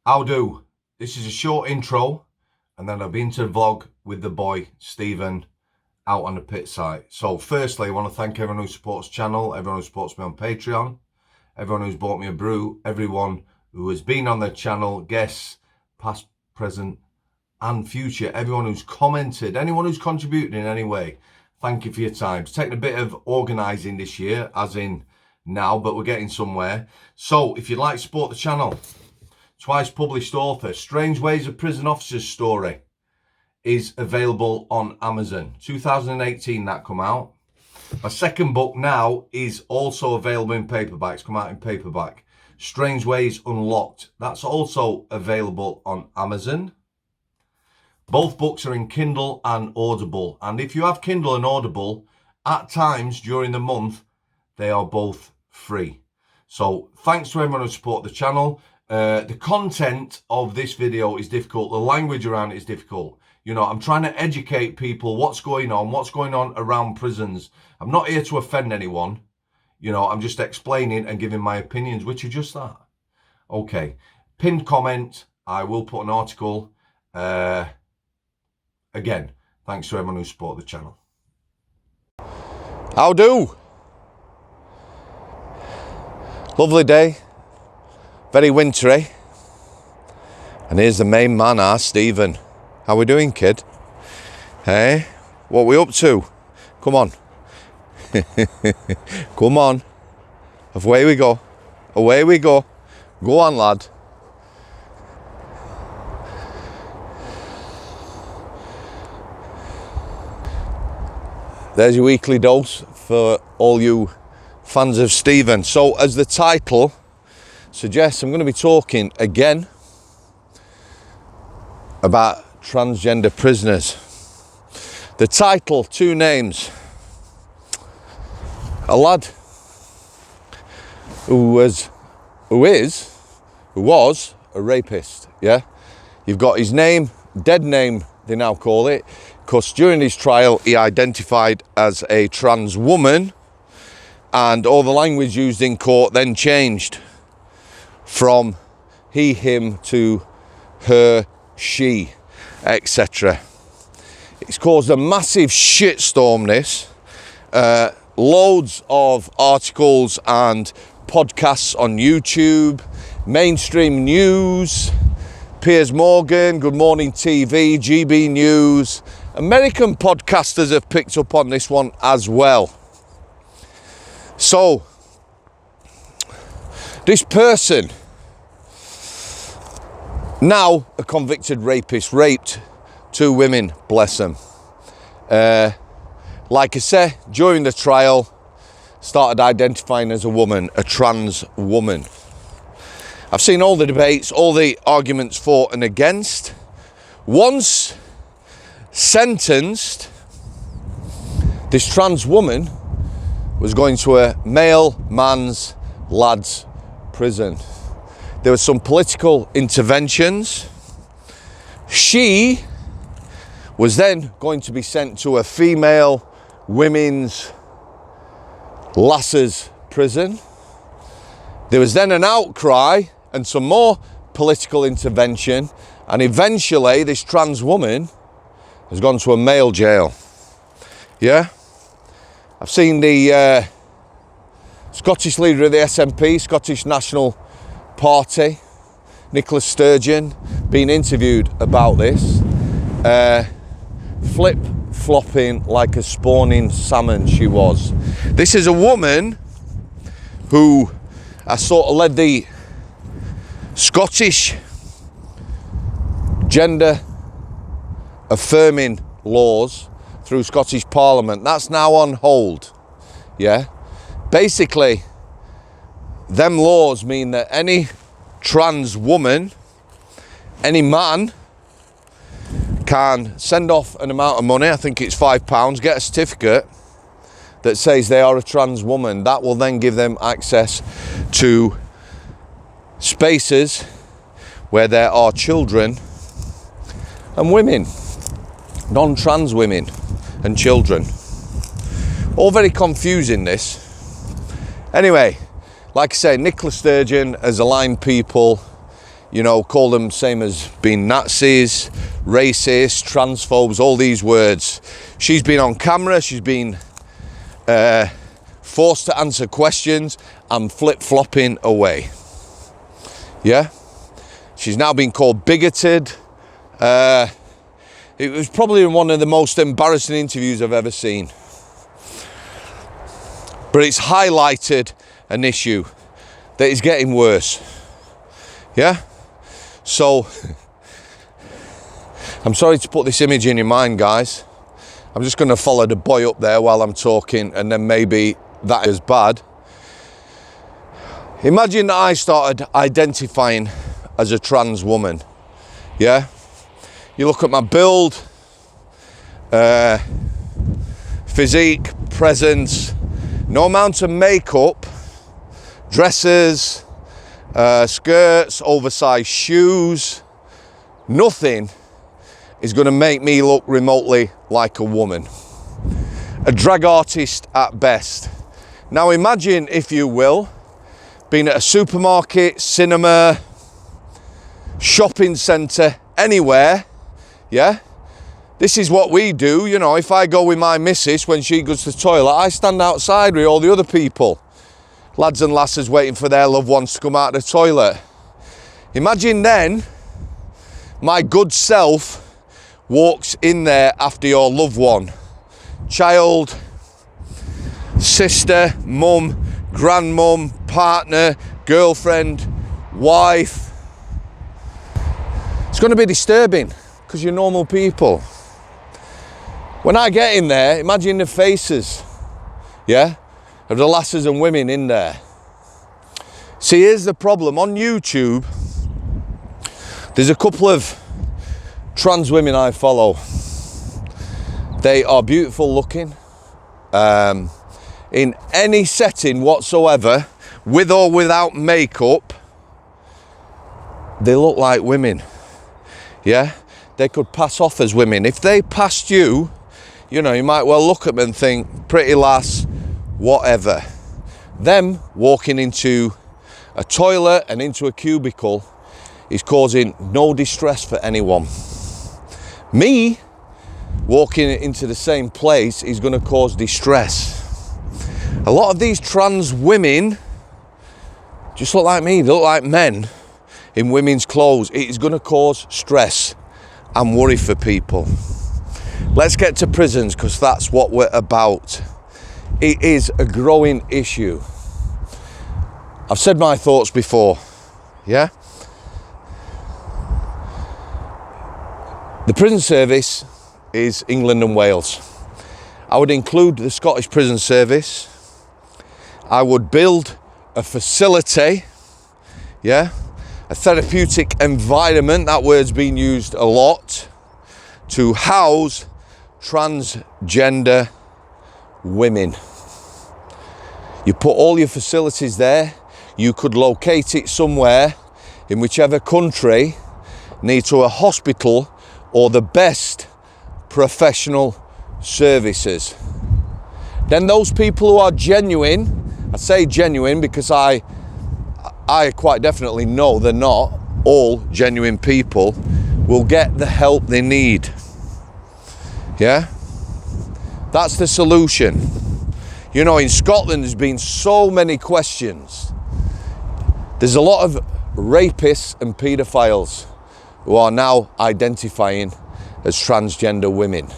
How do? This is a short intro, and then I'll be into the vlog with the boy, Stephen, out on the pit site. So firstly, I want to thank everyone who supports the channel, everyone who supports me on Patreon, everyone who's bought me a brew, everyone who has been on the channel, guests, past, present, and future, everyone who's commented, anyone who's contributed in any way. Thank you for your time. It's taken a bit of organising this year, as in now, but we're getting somewhere. So if you'd like to support the channel, twice published author, Strangeways of Prison Officers story is available on Amazon. 2018 that come out. My second book now is also available in paperback. It's come out in paperback. Strangeways Unlocked. That's also available on Amazon. Both books are in Kindle and Audible. And if you have Kindle and Audible, at times during the month, they are both free. So thanks to everyone who supported the channel. The content of this video is difficult. The language around it is difficult. You know, I'm trying to educate people what's going on around prisons. I'm not here to offend anyone. You know, I'm just explaining and giving my opinions, which are just that. Okay. Pinned comment. I will put an article. Again, thanks to everyone who supported the channel. How do? Lovely day. Very wintry. And here's the main man, our Stephen. How we doing, kid? Hey, what we up to? Come on. Come on. Away we go. Away we go. Go on, lad. There's your weekly dose for all you fans of Stephen. So, as the title suggests, I'm going to be talking again about transgender prisoners. The title, two names. A lad who was a rapist, yeah? You've got his name, dead name, they now call it, because during his trial he identified as a trans woman, and all the language used in court then changed from he, him to her, she, etc. It's caused a massive shitstorm, this. Loads of articles and podcasts on YouTube, mainstream news, Piers Morgan, Good Morning TV, GB News. American podcasters have picked up on this one as well. So, this person, now a convicted rapist, raped two women, bless them. Like I say, during the trial, started identifying as a woman, a trans woman. I've seen all the debates, all the arguments for and against. Once sentenced, this trans woman was going to a male man's lad's prison. There were some political interventions. She was then going to be sent to a female women's lasses prison. There was then an outcry and some more political intervention, and eventually this trans woman has gone to a male jail. Yeah? I've seen the Scottish leader of the SNP, Scottish National Party, Nicola Sturgeon, being interviewed about this. Flip-flopping like a spawning salmon she was. This is a woman who sort of led the Scottish gender affirming laws through Scottish Parliament. That's now on hold. Yeah? Basically, them laws mean that any trans woman, any man, can send off an amount of money, I think it's £5, get a certificate that says they are a trans woman. That will then give them access to spaces where there are children and women, non-trans women and children. All very confusing, this. Anyway, like I say, Nicola Sturgeon has aligned people. you know, call them same as being Nazis, racist, transphobes, all these words. She's been on camera, she's been forced to answer questions and flip-flopping away. Yeah? She's now been called bigoted. It was probably one of the most embarrassing interviews I've ever seen. But it's highlighted an issue that is getting worse. Yeah? So, I'm sorry to put this image in your mind, guys. I'm just going to follow the boy up there while I'm talking, and then maybe that is bad. Imagine that I started identifying as a trans woman. Yeah? You look at my build, physique, presence, no amount of makeup, dresses, skirts, oversized shoes, nothing is going to make me look remotely like a woman. A drag artist at best. Now imagine, if you will, being at a supermarket, cinema, shopping centre, anywhere, yeah? This is what we do, you know, if I go with my missus when she goes to the toilet, I stand outside with all the other people. Lads and lasses waiting for their loved ones to come out of the toilet. Imagine then, my good self walks in there after your loved one. Child, sister, mum, grandmum, partner, girlfriend, wife. It's going to be disturbing because you're normal people. When I get in there, imagine the faces, yeah, of the lasses and women in there. See, here's the problem. On YouTube, there's a couple of trans women I follow. They are beautiful looking. In any setting whatsoever, with or without makeup, they look like women. Yeah? They could pass off as women. If they passed you, you know, you might well look at them and think, pretty lass, whatever. Them walking into a toilet and into a cubicle is causing no distress for anyone. Me walking into the same place is going to cause distress. A lot of these trans women just look like me. They look like men in women's clothes. It is going to cause stress and worry for people. Let's get to prisons, because that's what we're about. It is a growing issue. I've said my thoughts before, yeah? The prison service is England and Wales. I would include the Scottish Prison Service. I would build a facility, yeah? A therapeutic environment, that word's been used a lot, to house transgender women. You put all your facilities there. You could locate it somewhere in whichever country near to a hospital or the best professional services. Then those people who are genuine, I say genuine because I quite definitely know they're not all genuine people, will get the help they need. Yeah? That's the solution. You know, in Scotland there's been so many questions. There's a lot of rapists and paedophiles who are now identifying as transgender women.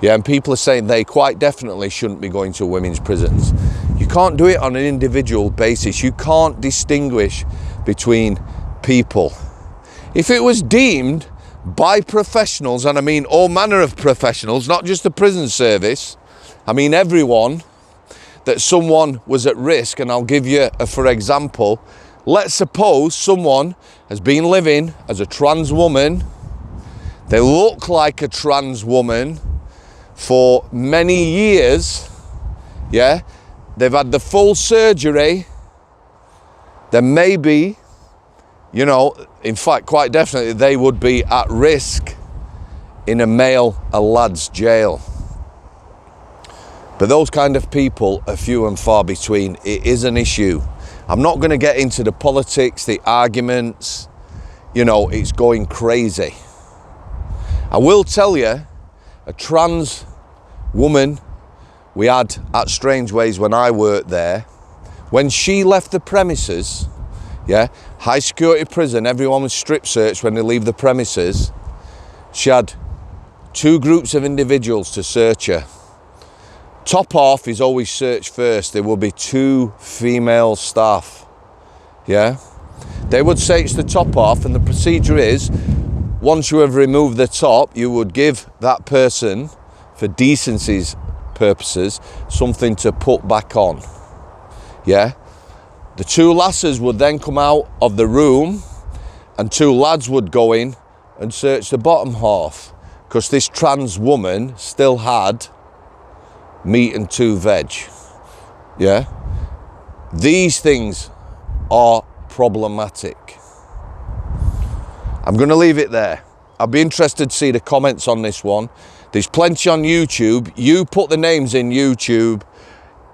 Yeah, and people are saying they quite definitely shouldn't be going to women's prisons. You can't do it on an individual basis. You can't distinguish between people. If it was deemed by professionals, and I mean all manner of professionals, not just the prison service, I mean everyone, that someone was at risk, and I'll give you a for example. Let's suppose someone has been living as a trans woman, they look like a trans woman for many years, yeah, they've had the full surgery, then maybe, you know, in fact, quite definitely they would be at risk in a lad's jail. But those kind of people are few and far between. It is an issue. I'm not going to get into the politics, the arguments. you know, it's going crazy. I will tell you, a trans woman we had at Strangeways when I worked there, when she left the premises, yeah, high security prison, everyone was strip searched when they leave the premises. She had 2 groups of individuals to search her. Top off is always searched first. There will be 2 female staff, yeah. They would say it's the top off, and the procedure is, once you have removed the top, you would give that person, for decency's purposes, something to put back on, yeah. The 2 lasses would then come out of the room and 2 lads would go in and search the bottom half, because this trans woman still had meat and 2 veg, yeah. These things are problematic. I'm going to leave it there. I'll be interested to see the comments on this one. There's plenty on YouTube. You put the names in YouTube.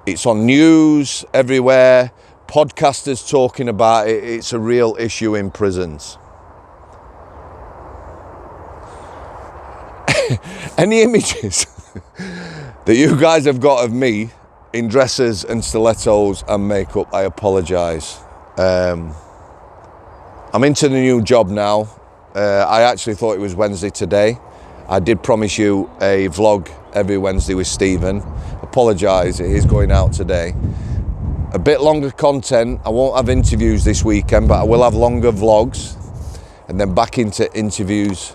It's on news everywhere. Podcasters talking about it. It's a real issue in prisons. Any images that you guys have got of me in dresses and stilettos and makeup, I apologise. I'm into the new job now. I actually thought it was Wednesday today. I did promise you a vlog every Wednesday with Stephen. Apologise, it is going out today. A bit longer content. I won't have interviews this weekend, but I will have longer vlogs, and then back into interviews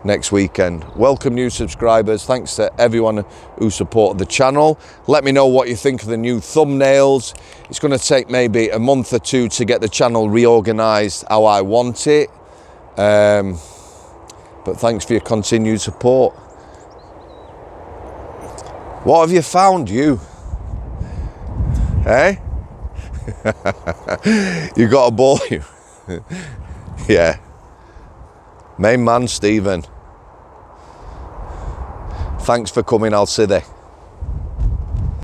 next weekend. Welcome new subscribers. Thanks to everyone who supported the channel. Let me know what you think of the new thumbnails. It's going to take maybe a month or 2 to get the channel reorganized how I want it. But thanks for your continued support. What have you found, you? Hey? You got a ball, you? Yeah. Main man, Stephen. Thanks for coming, I'll see you.